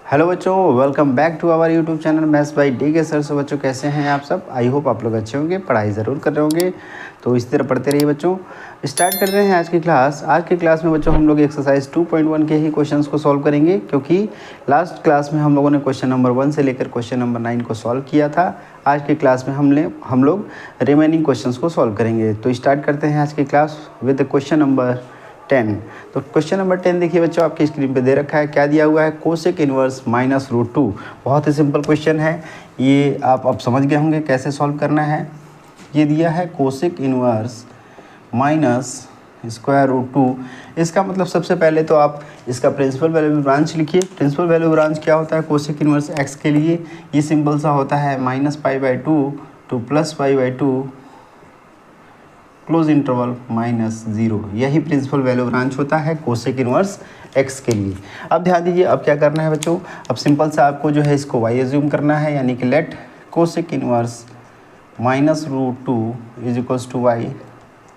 Hello बच्चों, welcome back to our YouTube channel maths by DK sir. So बच्चों कैसे हैं आप सब? आई होप आप लोग अच्छे होंगे, पढ़ाई ज़रूर कर रहे होंगे। तो इसी तरह पढ़ते रहिए बच्चों। स्टार्ट करते हैं आज की क्लास। आज की क्लास में बच्चों हम लोग एक्सरसाइज 2.1 के ही क्वेश्चंस को सॉल्व करेंगे, क्योंकि लास्ट क्लास में हम लोगों ने क्वेश्चन नंबर 1 से लेकर क्वेश्चन नंबर 9 को सॉल्व किया था। आज की क्लास में हम लोग रिमेनिंग क्वेश्चंस को सॉल्व करेंगे। तो स्टार्ट करते हैं आज की क्लास विद क्वेश्चन नंबर 10। तो क्वेश्चन नंबर 10 देखिए बच्चों, आपकी स्क्रीन पे दे रखा है। क्या दिया हुआ है? Cosec inverse minus root 2। बहुत ही सिंपल क्वेश्चन है ये, आप अब समझ गए होंगे कैसे सॉल्व करना है। ये दिया है cosec inverse minus square root 2। इसका मतलब सबसे पहले तो आप इसका प्रिंसिपल वैल्यू ब्रांच लिखिए। प्रिंसिपल वैल्यू ब्रांच क्या होता है कोसेक इनवर्स एक्स के लिए? ये सिंपल सा होता है -π/2 टू +π/2 क्लोज इंटरवल -0। यही प्रिंसिपल वैल्यू ब्रांच होता है कोसेक इनवर्स एक्स के लिए। अब ध्यान दीजिए, अब क्या करना है बच्चों, अब सिंपल सा आपको जो है इसको वाई एज्यूम करना है, यानी कि let cosec inverse -√2 is equals to y.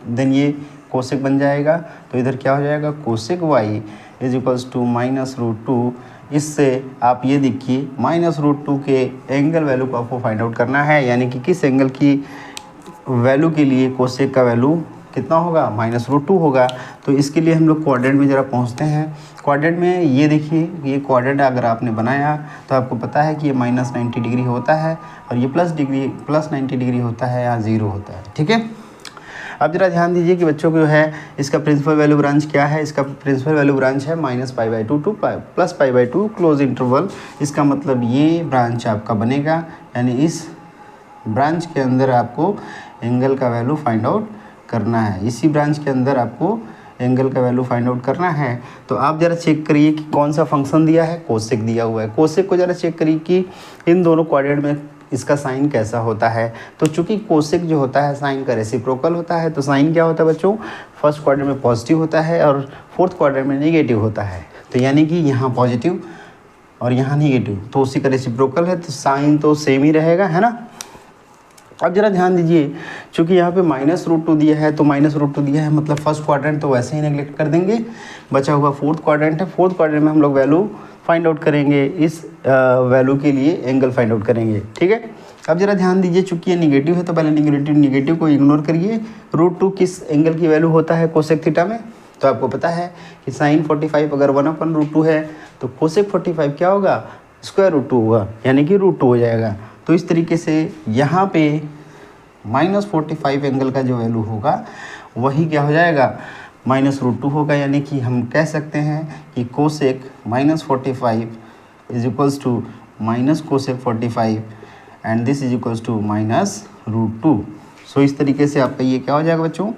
Then ये कोसेक बन जाएगा, तो इधर क्या हो जाएगा, cosec y is equals to -√2। इससे आप ये देखिए -√2 के एंगल वैल्यू को आपको फाइंड आउट करना है, यानी कि किस एंगल की वैल्यू के लिए कोसेक का वैल्यू कितना होगा, -√2 होगा। तो इसके लिए हम लोग क्वाड्रेंट में ज़रा पहुंचते हैं। क्वाड्रेंट में ये देखिए, ये क्वाड्रेंट अगर आपने बनाया तो आपको पता है कि ये -90 डिग्री होता है और ये +90 डिग्री होता है, यहाँ 0 होता है। ठीक है, अब जरा ध्यान दीजिए कि बच्चों को जो है इसका प्रिंसिपल वैल्यू ब्रांच क्या है। इसका प्रिंसिपल वैल्यू ब्रांच है -π/2 टू +π/2 क्लोज इंटरवल। इसका मतलब ये ब्रांच आपका बनेगा, यानी इस ब्रांच के अंदर आपको एंगल का वैल्यू फाइंड आउट करना है। इसी ब्रांच के अंदर आपको एंगल का वैल्यू फाइंड आउट करना है। तो आप ज़रा चेक करिए कि कौन सा फंक्शन दिया है, कोसेक दिया हुआ है। कोसेक को ज़रा चेक करिए कि इन दोनों क्वाड्रेंट में इसका साइन कैसा होता है। तो चूंकि कोसेक जो होता है साइन का रेसिप्रोकल होता है, तो साइन क्या होता है बच्चों, फर्स्ट क्वाड्रेंट में पॉजिटिव होता है और फोर्थ क्वाड्रेंट में नेगेटिव होता है। तो यानी कि यहाँ पॉजिटिव और यहाँ नेगेटिव, तो उसी का रेसिप्रोकल है, तो साइन तो सेम ही रहेगा, है ना। अब जरा ध्यान दीजिए, चूंकि यहाँ पे -√2 दिया है, तो -√2 दिया है मतलब फर्स्ट क्वाड्रेंट तो वैसे ही नेगलेक्ट कर देंगे। बचा हुआ फोर्थ क्वाड्रेंट है। फोर्थ क्वाड्रेंट में हम लोग वैल्यू फाइंड आउट करेंगे, इस वैल्यू के लिए एंगल फाइंड आउट करेंगे। ठीक है, अब जरा ध्यान दीजिए, चूंकि ये निगेटिव है तो पहले निगेटिव को इग्नोर करिए। √2 किस एंगल की वैल्यू होता है कोसेक थीटा में? तो आपको पता है कि साइन 45 अगर 1/√2 है तो कोसेक 45 क्या होगा, √2 होगा, यानी कि √2 हो जाएगा। तो इस तरीके से यहाँ पे -45 एंगल का जो वैल्यू होगा वही क्या हो जाएगा, -√2 होगा। यानी कि हम कह सकते हैं कि cosec -45 is equals to -cosec 45 and this is equals to -√2। So इस तरीके से आपका ये क्या हो जाएगा बच्चों,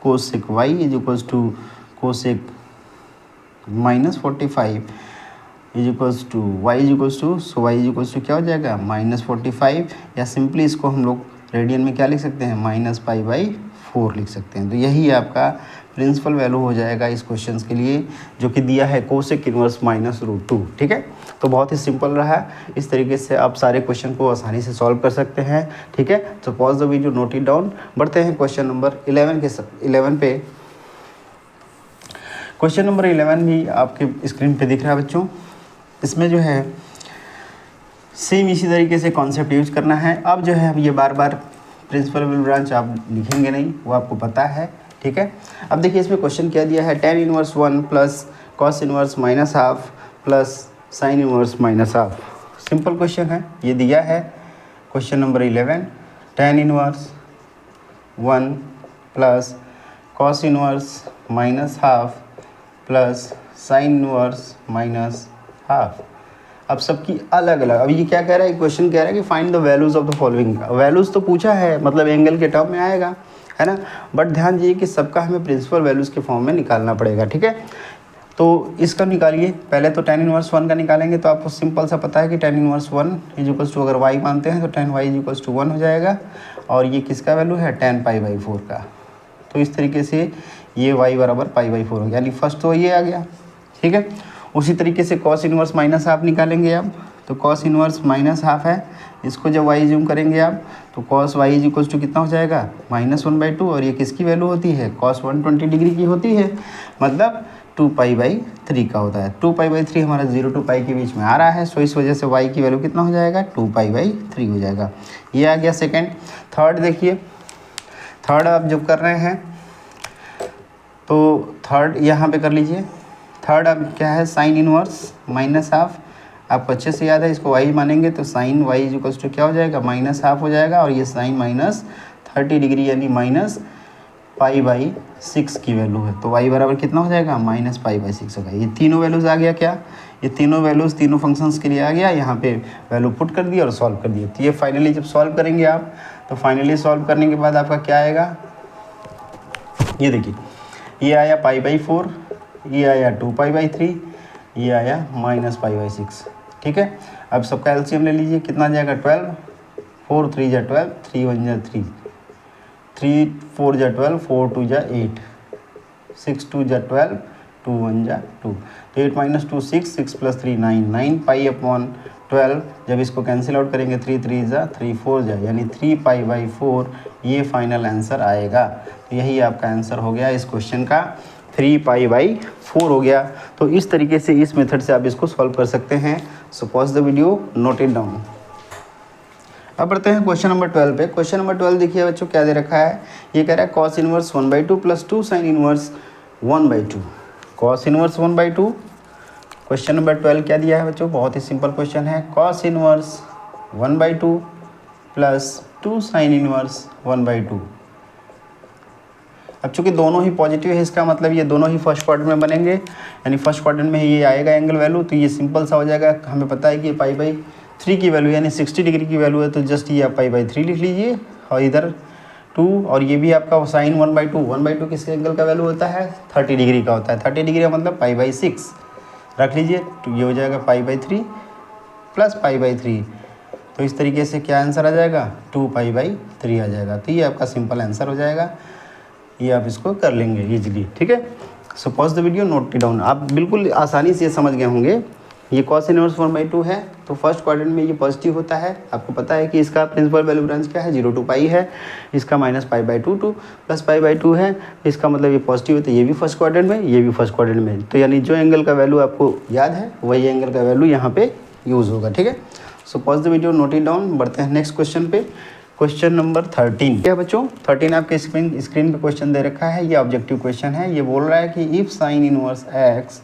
cosec y is equals to cosec -45 is equals to y is equals to, so y is equals to क्या हो जाएगा, -45, या सिंपली इसको हम लोग रेडियन में क्या लिख सकते हैं, -π/4 लिख सकते हैं। तो यही आपका प्रिंसिपल वैल्यू हो जाएगा इस क्वेश्चन के लिए, जो कि दिया है कोसेक इनवर्स -√2। ठीक है, तो बहुत ही सिंपल रहा है। इस तरीके से आप सारे क्वेश्चन को आसानी से सॉल्व कर सकते हैं। ठीक है, तो pause the video, note it down. बढ़ते हैं क्वेश्चन नंबर 11 पे। क्वेश्चन नंबर 11 भी आपके स्क्रीन पे दिख रहा है बच्चों। इसमें जो है सेम इसी तरीके से कॉन्सेप्ट यूज करना है। अब जो है अब ये बार बार प्रिंसिपल वैल्यू ब्रांच आप लिखेंगे नहीं, वो आपको पता है। ठीक है, अब देखिए इसमें क्वेश्चन क्या दिया है, tan inverse 1 plus cos inverse -½ plus sine inverse -½ simple question है, ये दिया है question number 11। tan inverse 1 plus cos inverse -½ plus sine inverse -½ अब सबकी अलग अलग। अब ये क्या कह रहा है, क्वेश्चन कह रहा है कि find the values of the following. Values तो पूछा है, मतलब एंगल के टर्म में आएगा, है ना। बट ध्यान दीजिए कि सबका हमें प्रिंसिपल वैल्यूज़ के फॉर्म में निकालना पड़ेगा। ठीक है, तो इसका निकालिए। पहले तो tan इनवर्स 1 का निकालेंगे, तो आपको सिंपल सा पता है कि tan inverse 1 is equals to, अगर y मानते हैं तो tan y is equals to 1 हो जाएगा। और ये किसका वैल्यू है, tan π/4 का। तो इस तरीके से ये y बराबर π/4 हो गया, यानी फर्स्ट तो ये आ गया। ठीक है, उसी तरीके से कॉस इनवर्स -½ निकालेंगे आप, तो कॉस इनवर्स -½ है, इसको जब y जूम करेंगे आप तो cos y is equals to कितना हो जाएगा, -1/2। और ये किसकी वैल्यू होती है, कॉस 120 डिग्री की होती है, मतलब 2π/3 का होता है। 2π/3 हमारा 0 to पाई के बीच में आ रहा है, सो इस वजह से y की वैल्यू कितना हो जाएगा, 2π/3 हो जाएगा। ये आ गया सेकेंड। थर्ड देखिए, थर्ड आप जब कर रहे हैं तो थर्ड यहाँ पे कर लीजिए। थर्ड अब क्या है, साइन इनवर्स माइनस हाफ, आपको अच्छे से याद है, इसको y मानेंगे तो साइन y इक्वल्स टू क्या हो जाएगा, -हाफ हो जाएगा, और ये साइन -30 डिग्री यानी -π/6 की वैल्यू है, तो y बराबर कितना हो जाएगा, -π/6 होगा। ये तीनों वैल्यूज़ आ गया क्या, ये तीनों वैल्यूज़ तीनों फंक्शंस के लिए आ गया, यहाँ पे वैल्यू पुट कर दिया और सॉल्व कर दिया। तो ये फाइनली जब सॉल्व करेंगे आप, तो फाइनली सॉल्व करने के बाद आपका क्या आएगा, ये देखिए, ये आया π/4, ये आया 2π/3, ये आया -π/6। ठीक है, अब सबका एलसीएम ले लीजिए, कितना आ जाएगा, 12, 4 3 जा 12, 3 1 जा 3, 3 4 जा 12, 4 2 जा 8, 6 2 जा 12, 2 1 जा 2, तो 8 - 2 6, 6 + 3 9, 9π/12, जब इसको कैंसिल आउट करेंगे 3 3 जा 3 4 जा, यानी 3π/4 ये फाइनल आंसर आएगा। तो यही आपका आंसर हो गया इस क्वेश्चन का, 3π/4 हो गया। तो इस तरीके से, इस मेथड से आप इसको सॉल्व कर सकते हैं। So pause the video, note it down. अब बढ़ते हैं क्वेश्चन नंबर 12 पे। क्वेश्चन नंबर 12 देखिए बच्चों, क्या दे रखा है, ये कह रहा है cos inverse 1/2 + 2 sin inverse 1/2, cos inverse 1/2। Question number 12 क्या दिया है बच्चों, बहुत ही सिंपल क्वेश्चन है, cos इनवर्स 1/2 + 2 sin इनवर्स 1/2। अब चूँकि दोनों ही पॉजिटिव है, इसका मतलब ये दोनों ही फर्स्ट क्वाड्रेंट में बनेंगे, यानी फर्स्ट क्वाड्रेंट में ये आएगा एंगल वैल्यू, तो ये सिंपल सा हो जाएगा। हमें पता है कि π/3 की वैल्यू यानी 60 डिग्री की वैल्यू है, तो जस्ट ये आप π/3 लिख लीजिए, और इधर 2, और ये भी आपका साइन 1/2, 1/2 किस एंगल का वैल्यू होता है, 30 डिग्री का होता है, 30 डिग्री का मतलब π/6 रख लीजिए, तो ये हो जाएगा π/3 + π/3। तो इस तरीके से क्या आंसर आ जाएगा, 2π/3 आ जाएगा। तो ये आपका सिंपल आंसर हो जाएगा, ये आप इसको कर लेंगे इजीली। ठीक है, so pause the video, note it down. आप बिल्कुल आसानी से समझ गए होंगे। ये cos इनवर्स 1/2 है, तो फर्स्ट क्वाड्रेंट में ये पॉजिटिव होता है। आपको पता है कि इसका प्रिंसिपल वैल्यू ब्रांच क्या है, 0 to पाई है, इसका -π/2 to +π/2 है, इसका मतलब ये पॉजिटिव है, तो ये भी फर्स्ट क्वाड्रेंट में, ये भी फर्स्ट क्वाड्रेंट में, तो यानी जो एंगल का वैल्यू आपको याद है वही एंगल का वैल्यू यहाँ पे यूज़ होगा। ठीक है, so pause the video, note it down. बढ़ते हैं नेक्स्ट क्वेश्चन पे। क्वेश्चन नंबर 13 क्या बच्चों, 13 आपके स्क्रीन पे क्वेश्चन दे रखा है, ये ऑब्जेक्टिव क्वेश्चन है। ये बोल रहा है कि if sine inverse x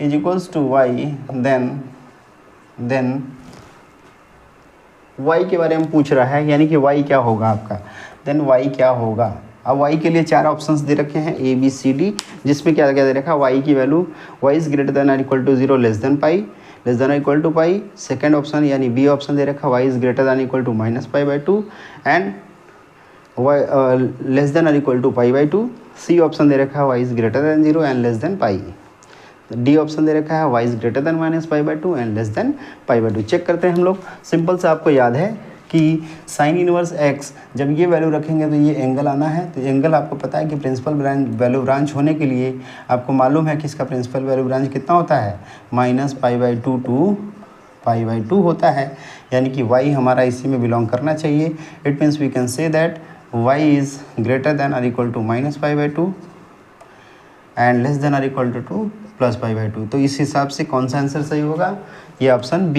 = y, then y के बारे में पूछ रहा है, यानी कि y क्या होगा आपका, देन y क्या होगा। अब y के लिए 4 ऑप्शंस दे रखे हैं A B C D, जिसमें क्या क्या दे रखा है, y की वैल्यू y > 0 < π < π। सेकेंड ऑप्शन यानी बी ऑप्शन दे रखा y > -π/2 and y < π/2। C option दे रखा है y > 0 एंड < π। डी ऑप्शन दे रखा है y > -π/2 एंड π/2। चेक करते हैं हम लोग। सिंपल से आपको याद है कि साइन इनवर्स x जब ये वैल्यू रखेंगे तो ये एंगल आना है, तो एंगल आपको पता है कि प्रिंसिपल वैल्यू ब्रांच होने के लिए आपको मालूम है कि इसका प्रिंसिपल वैल्यू ब्रांच कितना होता है, -π/2 to π/2 होता है, यानी कि y हमारा इसी में बिलोंग करना चाहिए। It means we can say that y is greater than और equal to -π/2 and less than और इक्वल टू +π/2। तो इस हिसाब से कौन सा आंसर सही होगा, ये ऑप्शन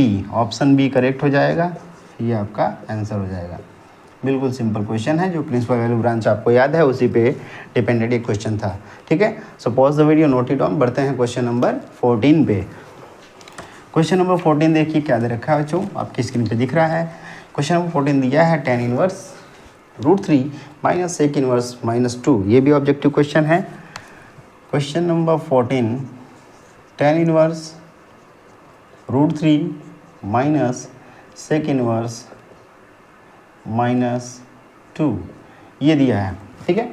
बी करेक्ट हो जाएगा, ये आपका आंसर हो जाएगा। बिल्कुल सिंपल क्वेश्चन है, जो प्रिंसिपल वैल्यू ब्रांच आपको याद है उसी पे डिपेंडेंट एक क्वेश्चन था। ठीक है, so pause the video, note it down. बढ़ते हैं क्वेश्चन नंबर 14 पे। क्वेश्चन नंबर 14 देखिए क्या दे रखा है बच्चों, आपकी स्क्रीन पे दिख रहा है। क्वेश्चन नंबर 14 दिया है tan इनवर्स √3 - sec इनवर्स -2। ये भी ऑब्जेक्टिव क्वेश्चन है। Question number 14, tan inverse √3 - sec inverse -2 ये दिया है। ठीक है,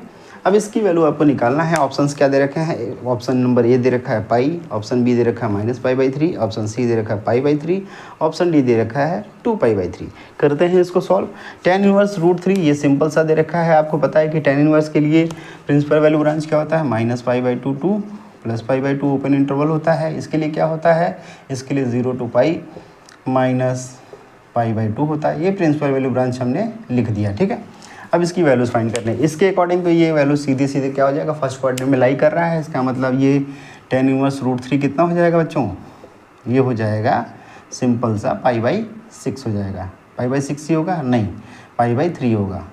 अब इसकी वैल्यू आपको निकालना है। ऑप्शंस क्या दे रखे हैं, ऑप्शन नंबर ए दे रखा है पाई, ऑप्शन बी दे रखा है -π/3, ऑप्शन सी दे रखा है π/3, ऑप्शन डी दे रखा है 2π/3। करते हैं इसको सॉल्व। tan इनवर्स √3 ये सिंपल सा दे रखा है। आपको पता है कि tan इनवर्स के लिए प्रिंसिपल वैल्यू ब्रांच क्या होता है, -π/2 to +π/2 ओपन इंटरवल होता है। इसके लिए क्या होता है, इसके लिए 0 to π -π/2 होता है। ये प्रिंसिपल वैल्यू ब्रांच हमने लिख दिया। ठीक है, अब इसकी वैल्यूज़ फाइंड करने हैं। इसके अकॉर्डिंग तो ये वैल्यू सीधे क्या हो जाएगा, फर्स्ट क्वाड्रेंट में लाई कर रहा है, इसका मतलब ये tan इनवर्स रूट 3 कितना हो जाएगा बच्चों, ये हो जाएगा सिंपल सा π/6 हो जाएगा। π/6 ही होगा, नहीं π/3 होगा,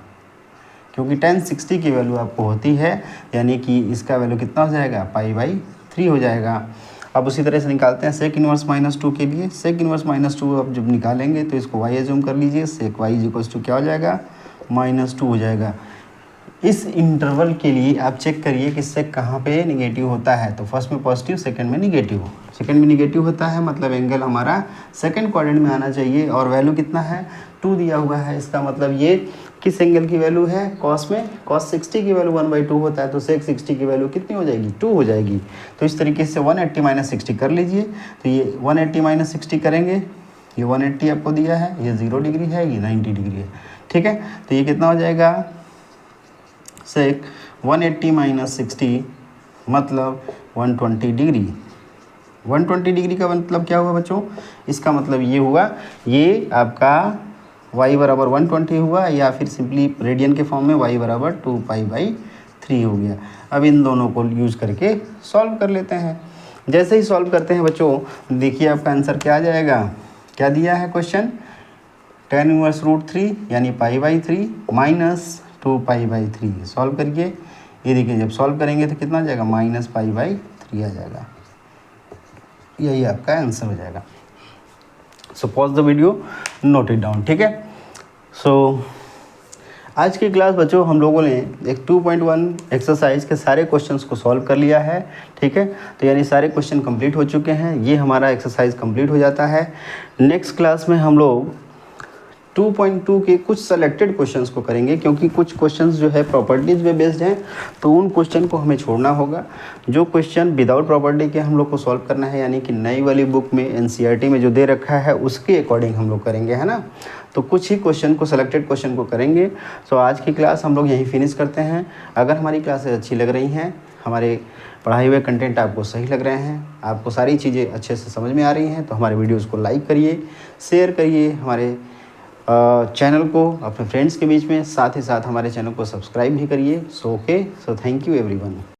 क्योंकि tan 60 की वैल्यू आपको होती है, यानी कि इसका वैल्यू कितना हो जाएगा, π/3 हो जाएगा। अब उसी तरह से निकालते हैं सेक इनवर्स -2 के लिए। सेक इनवर्स -2 अब जब निकालेंगे तो इसको y एज्यूम कर लीजिए। सेक y इक्वल्स टू क्या हो जाएगा, -2 हो जाएगा। इस इंटरवल के लिए आप चेक करिए कि सेक कहाँ पे निगेटिव होता है, तो फर्स्ट में पॉजिटिव, सेकंड में निगेटिव। सेकंड में निगेटिव होता है मतलब एंगल हमारा सेकंड क्वाड्रेंट में आना चाहिए, और वैल्यू कितना है, 2 दिया हुआ है। इसका मतलब ये किस एंगल की वैल्यू है, कॉस में, cos 60 की वैल्यू 1/2 होता है, तो सेक 60 की वैल्यू कितनी हो जाएगी, 2 हो जाएगी। तो इस तरीके से 180 - 60 कर लीजिए। तो ये 180 - 60 करेंगे, ये 180 आपको दिया है, ये 0 डिग्री है, ये 90 डिग्री है, ठीक है। तो ये कितना हो जाएगा, सेक 180 - 60 मतलब 120 डिग्री। 120 डिग्री का मतलब क्या हुआ बच्चों, इसका मतलब ये हुआ, ये आपका y बराबर 120 हुआ, या फिर सिंपली रेडियन के फॉर्म में y बराबर 2π/3 हो गया। अब इन दोनों को यूज़ करके सॉल्व कर लेते हैं। जैसे ही सॉल्व करते हैं बच्चों, देखिए आपका आंसर क्या आ जाएगा, क्या दिया है क्वेश्चन, tan इनवर्स रूट 3 यानी π/3 - 2π/3। सॉल्व करिए, ये देखिए जब सॉल्व करेंगे तो कितना आ जाएगा, -π/3 आ जाएगा। यही आपका आंसर हो जाएगा। So pause the video, note it down, ठीक है। सो आज की क्लास बच्चों हम लोगों ने एक 2.1 एक्सरसाइज के सारे क्वेश्चंस को सॉल्व कर लिया है, ठीक है। तो यानी सारे क्वेश्चन कंप्लीट हो चुके हैं, ये हमारा एक्सरसाइज कंप्लीट हो जाता है। नेक्स्ट क्लास में हम लोग 2.2 के कुछ सेलेक्टेड क्वेश्चंस को करेंगे, क्योंकि कुछ क्वेश्चंस जो है प्रॉपर्टीज़ पे बेस्ड हैं, तो उन क्वेश्चन को हमें छोड़ना होगा। जो क्वेश्चन विदाउट प्रॉपर्टी के हम लोग को सॉल्व करना है, यानी कि नई वाली बुक में एनसीईआरटी में जो दे रखा है उसके अकॉर्डिंग हम लोग करेंगे, है ना। तो कुछ ही क्वेश्चन को, सेलेक्टेड क्वेश्चन को करेंगे। सो आज की क्लास हम लोग यहीं फिनिश करते हैं। अगर हमारी क्लासेस अच्छी लग रही हैं, हमारे पढ़ाए हुए कंटेंट आपको सही लग रहे हैं, आपको सारी चीज़ें अच्छे से समझ में आ रही हैं, तो हमारे वीडियोज़ को लाइक करिए, शेयर करिए हमारे चैनल को अपने फ्रेंड्स के बीच में, साथ ही साथ हमारे चैनल को सब्सक्राइब भी करिए। So okay, so thank you everyone.